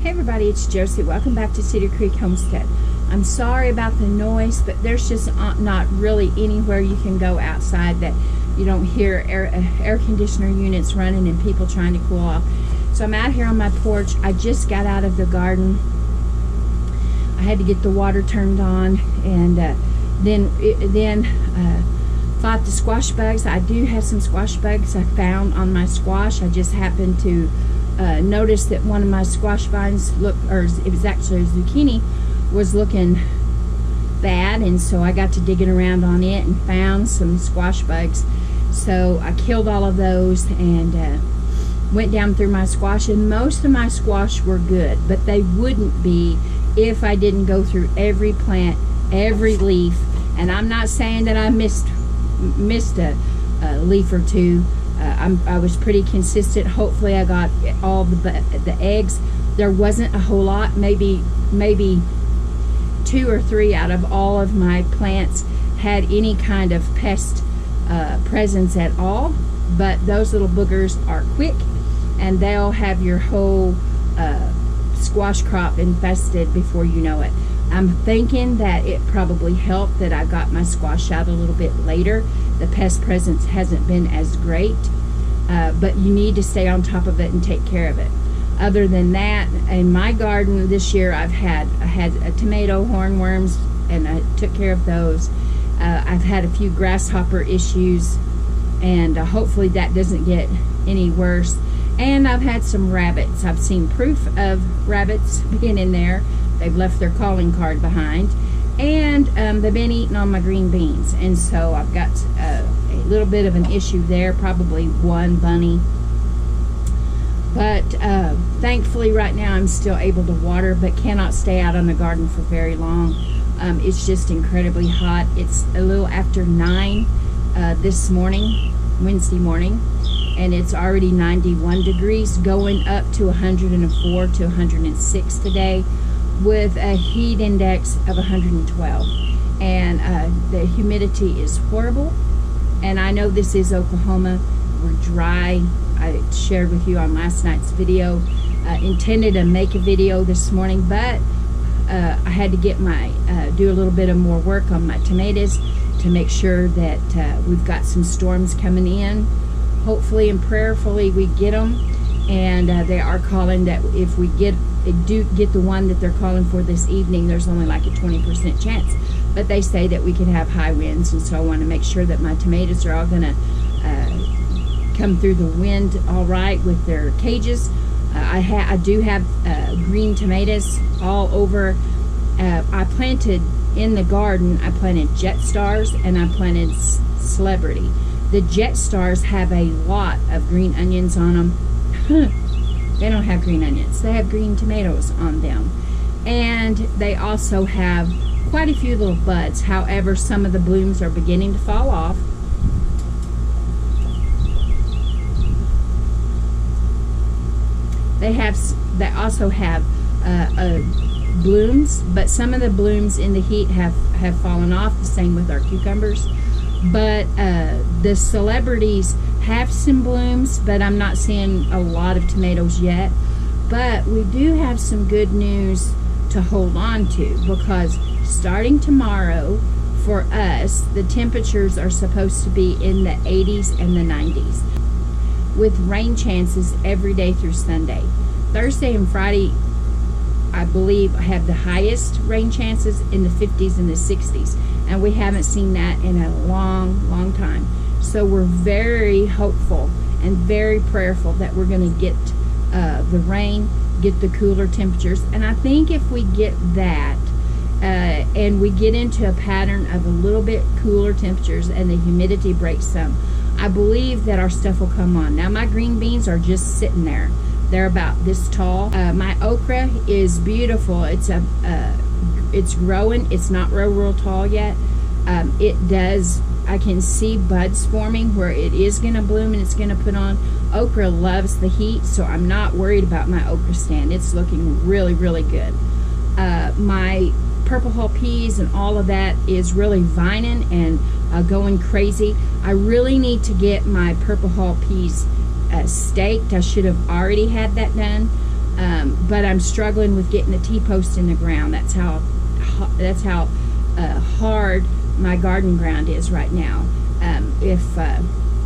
Hey everybody, it's Josie. Welcome back to Cedar Creek Homestead. I'm sorry about the noise, but there's just not really anywhere you can go outside that you don't hear air conditioner units running and people trying to cool off. So I'm out here on my porch. I just got out of the garden. I had to get the water turned on, and then fought the squash bugs. I do have some squash bugs I found on my squash. I just happened to notice that one of my squash vines it was actually a zucchini, was looking bad, and so I got to digging around on it and found some squash bugs. So I killed all of those and went down through my squash, and most of my squash were good, but they wouldn't be if I didn't go through every plant, every leaf. And I'm not saying that I missed a leaf or two. I was pretty consistent. Hopefully I got all the eggs. There wasn't a whole lot, maybe 2 or 3 out of all of my plants had any kind of pest presence at all. But those little boogers are quick, and they'll have your whole squash crop infested before you know it. I'm thinking that it probably helped that I got my squash out a little bit later. The pest presence hasn't been as great, but you need to stay on top of it and take care of it. Other than that, in my garden this year, I had tomato hornworms, and I took care of those. I've had a few grasshopper issues, and hopefully that doesn't get any worse. And I've had some rabbits. I've seen proof of rabbits being in there. They've left their calling card behind, and they've been eating on my green beans, and so I've got a little bit of an issue there, probably one bunny. But thankfully right now I'm still able to water, but cannot stay out on the garden for very long. It's just incredibly hot. It's a little after 9 this morning, Wednesday morning, and it's already 91 degrees, going up to 104 to 106 today, with a heat index of 112, and the humidity is horrible. And I know this is Oklahoma. We're dry. I shared with you on last night's video. Intended to make a video this morning, but I had to get do a little bit of more work on my tomatoes to make sure that we've got some storms coming in. Hopefully and prayerfully we get them, and they are calling that if we do get the one that they're calling for this evening, there's only like a 20% chance, but they say that we could have high winds, and so I want to make sure that my tomatoes are all going to come through the wind all right with their cages. I do have green tomatoes all over. I planted in the garden, I planted Jet Stars and I planted Celebrity. The Jet Stars have a lot of green onions on them. They don't have green onions. They have green tomatoes on them. And they also have quite a few little buds. However, some of the blooms are beginning to fall off. They also have blooms, but some of the blooms in the heat have fallen off. The same with our cucumbers. But the Celebrities have some blooms, but I'm not seeing a lot of tomatoes yet. But we do have some good news to hold on to, because starting tomorrow for us, the temperatures are supposed to be in the 80s and the 90s, with rain chances every day through Sunday. Thursday and Friday, I believe, have the highest rain chances in the 50s and the 60s, and we haven't seen that in a long time. So we're very hopeful and very prayerful that we're going to get the rain, get the cooler temperatures. And I think if we get that and we get into a pattern of a little bit cooler temperatures and the humidity breaks some, I believe that our stuff will come on. Now my green beans are just sitting there. They're about this tall. My okra is beautiful. It's growing. It's not real tall yet. I can see buds forming where it is going to bloom and it's going to put on. Okra loves the heat, so I'm not worried about my okra stand. It's looking really good. My purple hull peas and all of that is really vining and going crazy. I really need to get my purple hull peas staked. I should have already had that done. but I'm struggling with getting a T-post in the ground. That's how hard my garden ground is right now. If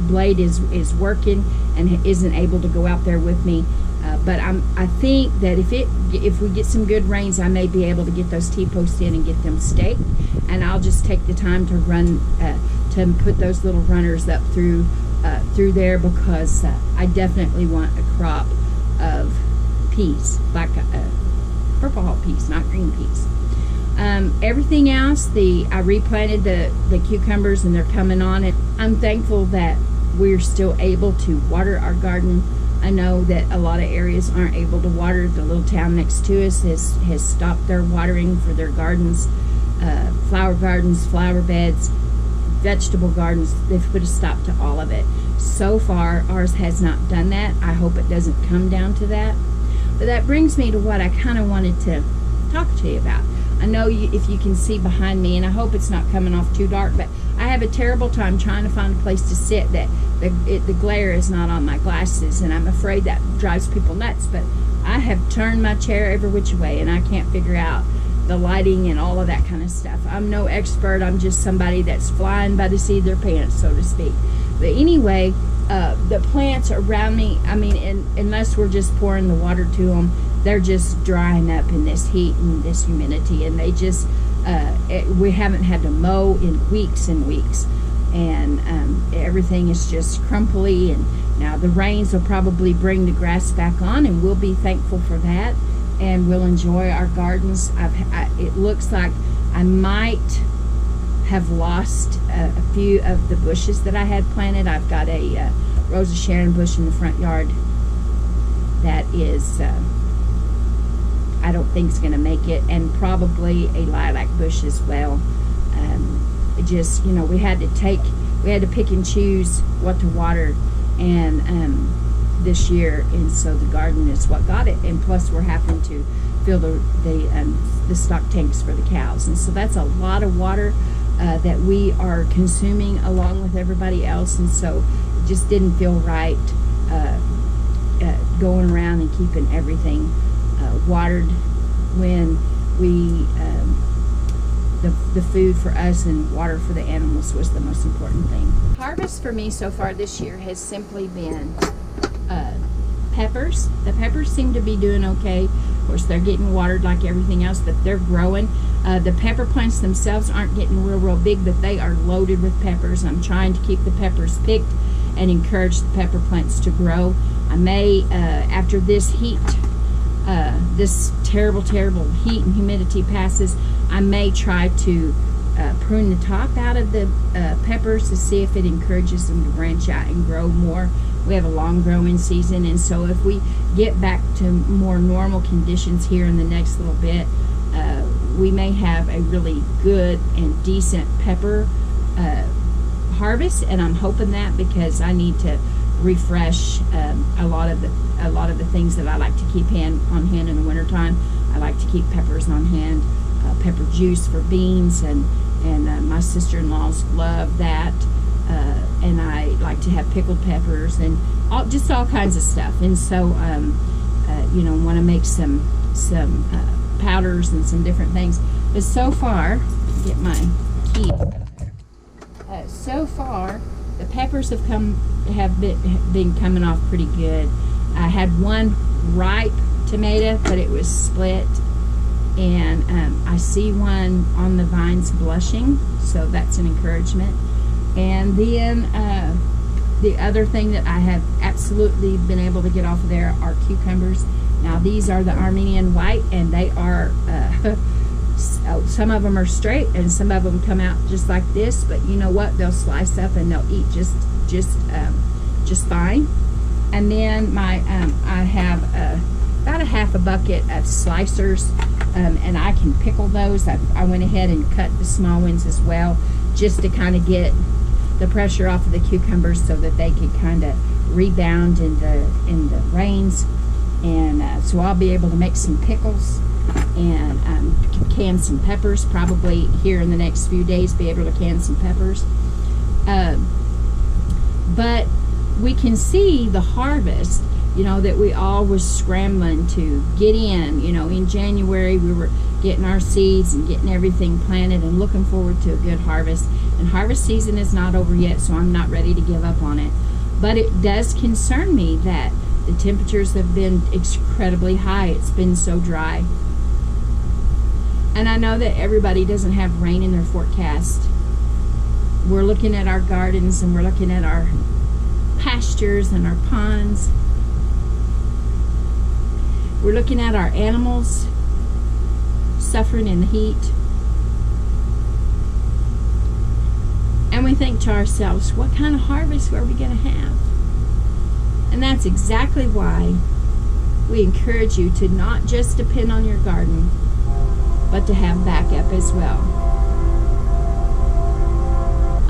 Blade is working and isn't able to go out there with me, but I think that if we get some good rains, I may be able to get those T-posts in and get them staked, and I'll just take the time to run to put those little runners up through there, because I definitely want a crop of peas, like purple hull peas, not green peas. Everything else, I replanted the cucumbers and they're coming on, and I'm thankful that we're still able to water our garden. I know that a lot of areas aren't able to water. The little town next to us has stopped their watering for their gardens, flower gardens, flower beds, vegetable gardens. They've put a stop to all of it. So far, ours has not done that. I hope it doesn't come down to that. But that brings me to what I kind of wanted to talk to you about. I know if you can see behind me, and I hope it's not coming off too dark, but I have a terrible time trying to find a place to sit that the glare is not on my glasses, and I'm afraid that drives people nuts. But I have turned my chair every which way, and I can't figure out the lighting and all of that kind of stuff. I'm no expert. I'm just somebody that's flying by the seat of their pants, so to speak. But anyway, the plants around me, I mean, unless we're just pouring the water to them, they're just drying up in this heat and this humidity, and they just we haven't had to mow in weeks and weeks, and everything is just crumply. And now the rains will probably bring the grass back on, and we'll be thankful for that, and we'll enjoy our gardens. It looks like I might have lost a few of the bushes that I had planted. I've got a Rose of Sharon bush in the front yard that is I don't think is going to make it, and probably a lilac bush as well. It just, we had to pick and choose what to water, and this year, and so the garden is what got it. And plus we're having to fill the stock tanks for the cows, and so that's a lot of water that we are consuming along with everybody else, and so it just didn't feel right going around and keeping everything watered when we the food for us and water for the animals was the most important thing. Harvest for me so far this year has simply been peppers. The peppers seem to be doing okay. Of course, they're getting watered like everything else, but they're growing. The pepper plants themselves aren't getting real big, but they are loaded with peppers. I'm trying to keep the peppers picked and encourage the pepper plants to grow. I may, after this heat, this terrible heat and humidity passes, I may try to prune the top out of the peppers to see if it encourages them to branch out and grow more. We have a long growing season, and so if we get back to more normal conditions here in the next little bit, we may have a really good and decent pepper harvest, and I'm hoping that, because I need to refresh a lot of the things that I like to keep on hand in the wintertime. I like to keep peppers on hand, pepper juice for beans, and my sister-in-laws love that, and I like to have pickled peppers and just all kinds of stuff. And so want to make some powders and some different things. But so far, get my key. So far, the peppers have been coming off pretty good. I had one ripe tomato, but it was split, and I see one on the vines blushing, so that's an encouragement. And then the other thing that I have absolutely been able to get off of there are cucumbers. Now these are the Armenian white, and they are some of them are straight and some of them come out just like this, but you know what, they'll slice up and they'll eat just fine. And then I have about a half a bucket of slicers, and I can pickle those. I went ahead and cut the small ones as well, just to kind of get the pressure off of the cucumbers so that they could kind of rebound in the rains. And so I'll be able to make some pickles and can some peppers, probably here in the next few days, be able to can some peppers. But we can see the harvest that we all was scrambling to get in. In January we were getting our seeds and getting everything planted and looking forward to a good harvest. And harvest season is not over yet, so I'm not ready to give up on it. But it does concern me that the temperatures have been incredibly high. It's been so dry. And I know that everybody doesn't have rain in their forecast. We're looking at our gardens and we're looking at our pastures and our ponds. We're looking at our animals suffering in the heat. And we think to ourselves, what kind of harvest are we going to have? And that's exactly why we encourage you to not just depend on your garden, but to have backup as well.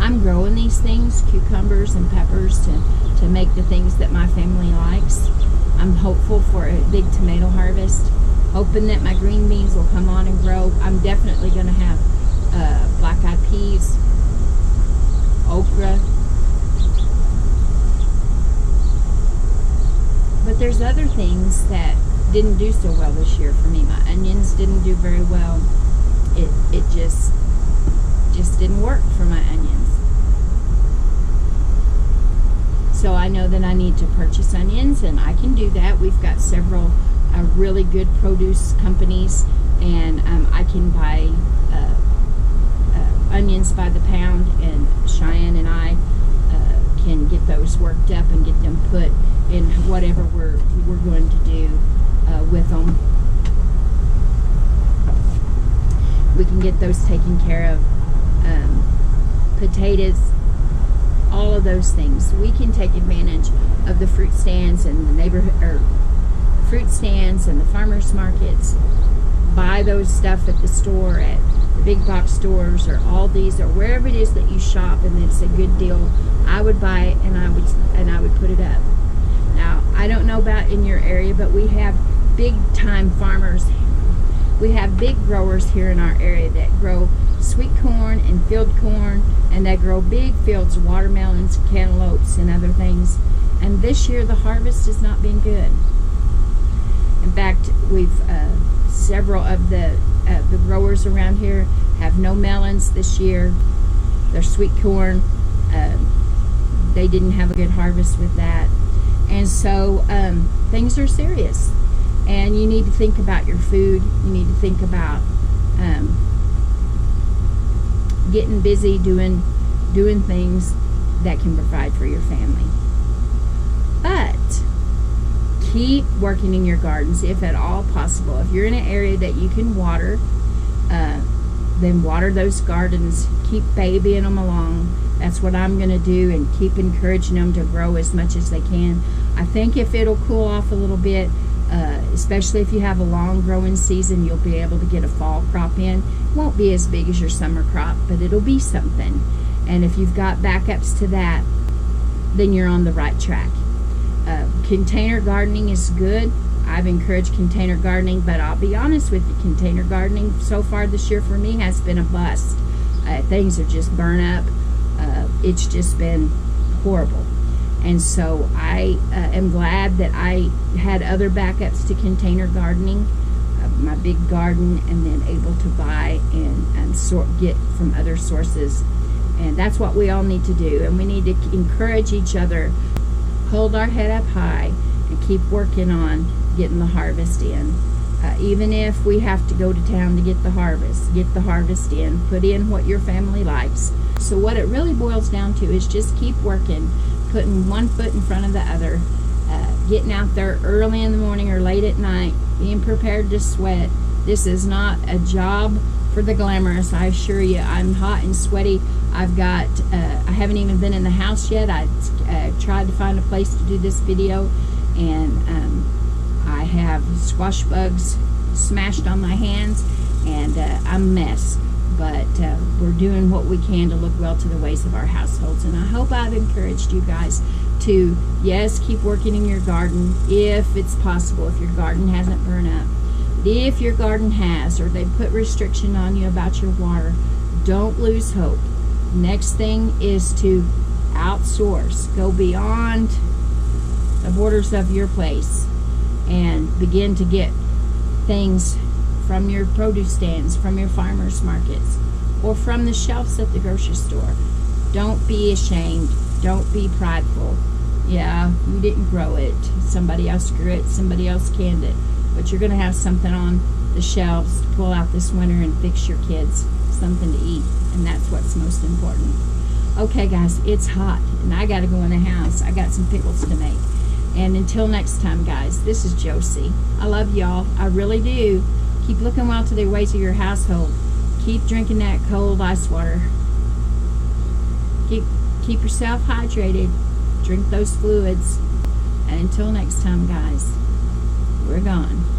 I'm growing these things, cucumbers and peppers, to make the things that my family likes. I'm hopeful for a big tomato harvest, hoping that my green beans will come on and grow. I'm definitely going to have black-eyed peas, okra. But there's other things that didn't do so well this year for me. My onions didn't do very well. It just didn't work for my onions. So I know that I need to purchase onions, and I can do that. We've got several really good produce companies, and I can buy onions by the pound, and Cheyenne and I can get those worked up and get them put in whatever we're going to do with them. We can get those taken care of. Potatoes, all of those things. We can take advantage of the fruit stands and the neighborhood, or fruit stands and the farmers markets. Buy those stuff at the store, at the big box stores, or Aldi's, or wherever it is that you shop, and it's a good deal. I would buy it, and I would put it up. Now, I don't know about in your area, but we have big time farmers. We have big growers here in our area that grow sweet corn and field corn, and they grow big fields of watermelons, cantaloupes, and other things. And this year the harvest has not been good. In fact, we've several of the growers around here have no melons this year. Their sweet corn, they didn't have a good harvest with that. And so things are serious, and you need to think about your food. You need to think about getting busy doing things that can provide for your family. But keep working in your gardens if at all possible. If you're in an area that you can water, then water those gardens. Keep babying them along. That's what I'm going to do, and keep encouraging them to grow as much as they can. I think if it'll cool off a little bit, especially if you have a long growing season, you'll be able to get a fall crop in. It won't be as big as your summer crop, but it'll be something. And if you've got backups to that, then you're on the right track. Container gardening is good. I've encouraged container gardening, but I'll be honest with you, container gardening so far this year for me has been a bust. Things have just burnt up. It's just been horrible. And so I am glad that I had other backups to container gardening, my big garden, and then able to buy and get from other sources. And that's what we all need to do. And we need to encourage each other, hold our head up high, and keep working on getting the harvest in. Even if we have to go to town to get the harvest in, put in what your family likes. So what it really boils down to is just keep working, putting one foot in front of the other, getting out there early in the morning or late at night, being prepared to sweat. This is not a job for the glamorous, I assure you. I'm hot and sweaty. I haven't even been in the house yet. I tried to find a place to do this video, and I have squash bugs smashed on my hands, and I'm a mess. But we're doing what we can to look well to the ways of our households. And I hope I've encouraged you guys to, yes, keep working in your garden if it's possible, if your garden hasn't burned up. But if your garden has, or they put restriction on you about your water, don't lose hope. Next thing is to outsource. Go beyond the borders of your place and begin to get things from your produce stands, from your farmers markets, or from the shelves at the grocery store. Don't be ashamed. Don't be prideful. Yeah, you didn't grow it. Somebody else grew it. Somebody else canned it. But you're going to have something on the shelves to pull out this winter and fix your kids something to eat. And that's what's most important. Okay, guys, it's hot. And I got to go in the house. I got some pickles to make. And until next time, guys, this is Josie. I love y'all. I really do. Keep looking well to the ways of your household. Keep drinking that cold ice water. Keep yourself hydrated. Drink those fluids. And until next time, guys, we're gone.